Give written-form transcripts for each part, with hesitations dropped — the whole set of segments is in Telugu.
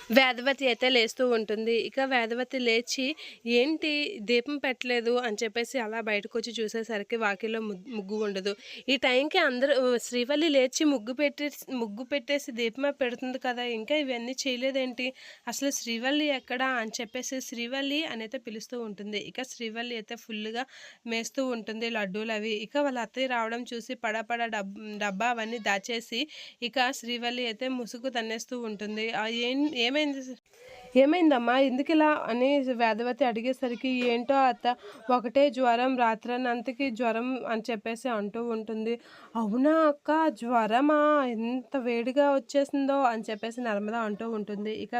వేదవతి అయితే లేస్తూ ఉంటుంది. ఇక వేదవతి లేచి, "ఏంటి దీపం పెట్టలేదు" అని చెప్పేసి అలా బయటకొచ్చి చూసేసరికి వాకిల్లో ముగ్గు ఉండదు. ఈ టైంకి అందరూ శ్రీవల్లి లేచి ముగ్గు పెట్టేసి దీపం పెడుతుంది కదా! ఇంకా ఇవన్నీ చేయలేదేంటి? అసలు శ్రీవల్లి ఎక్కడా? అని చెప్పేసి శ్రీవల్లి అనైతే పిలుస్తూ ఉంటుంది. ఇక శ్రీవల్లి అయితే ఫుల్లుగా మేస్తూ ఉంటుంది లడ్డూలవి. ఇక వాళ్ళ అత్తయ్య రావడం చూసి పడపడ డబ్బా అవన్నీ దాచేసి ఇక శ్రీవల్లి అయితే ముసుగు తన్నేస్తూ ఉంటుంది. ఏమైంది ఏమైందమ్మా ఎందుకిలా అని వేదవతి అడిగేసరికి, ఏంటో అత్త ఒకటే జ్వరం రాత్రనంతకి జ్వరం అని చెప్పేసి అంటూ ఉంటుంది. అవునా అక్క జ్వరమా? ఎంత వేడిగా వచ్చేసిందో అని చెప్పేసి నర్మద అంటూ ఉంటుంది. ఇక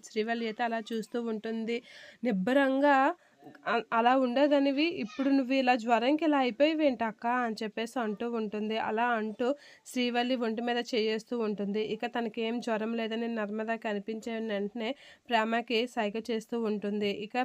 శ్రీవల్లి అయితే అలా చూస్తూ ఉంటుంది. నిబ్బరంగా అలా ఉండేదానివి ఇప్పుడు నువ్వు ఇలా జ్వరంకి ఇలా అయిపోయావేంటక్క అని చెప్పేసి అంటూ ఉంటుంది. అలా అంటూ శ్రీవల్లి ఒంటి మీద చేయేస్తూ ఉంటుంది. ఇక తనకేం జ్వరం లేదని నర్మద కనిపించిన వెంటనే ప్రేమకి సైగ చేస్తూ ఉంటుంది. ఇక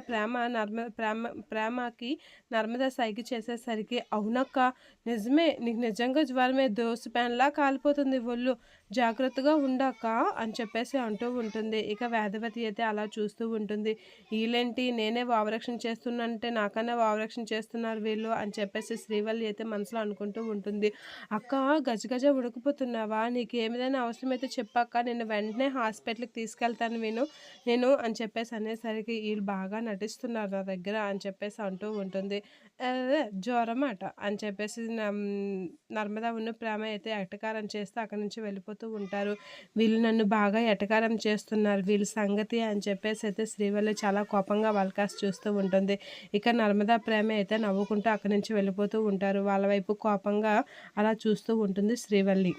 ప్రేమకి నర్మద సైగ చేసేసరికి, అవునక్క నిజమే నీకు నిజంగా జ్వరమే దోస ప్యాన్‌లా కాలిపోతుంది ఒళ్ళు. జాగ్రత్తగా ఉండక్క అని చెప్పేసి అంటూ ఉంటుంది. ఇక వేదవతి అయితే అలా చూస్తూ ఉంటుంది. ఈళ్ళేంటి నేనే ఓవరాక్షన్ చేస్తున్నానంటే నాకన్నా ఓవరాక్షన్ చేస్తున్నారు వీళ్ళు అని చెప్పేసి శ్రీవల్లి అయితే మనసులో అనుకుంటూ ఉంటుంది. అక్క గజగజ ఉడికిపోతున్నావా? నీకేమైనా అవసరమైతే చెప్పక్క నిన్ను వెంటనే హాస్పిటల్‌కి తీసుకెళ్తాను నేను అని చెప్పేసి అనేసరికి ఈళ్ళు బాగా నటిస్తున్నారు నా దగ్గర అని చెప్పేసి అంటూ ఉంటుంది. జ్వరమట అని చెప్పేసి నర్మద ప్రేమ అయితే ఎటకారం చేస్తూ అక్కడి నుంచి వెళ్ళిపోతూ ఉంటారు. వీళ్ళు నన్ను బాగా ఎటకారం చేస్తున్నారు వీళ్ళ సంగతి అని చెప్పేసి అయితే శ్రీవల్లి చాలా కోపంగా వాళ్ళకాసి చూస్తూ ఉంటుంది. ఇక నర్మద ప్రేమ అయితే నవ్వుకుంటూ అక్కడి నుంచి వెళ్ళిపోతూ ఉంటారు. వాళ్ళ వైపు కోపంగా అలా చూస్తూ ఉంటుంది శ్రీవల్లి.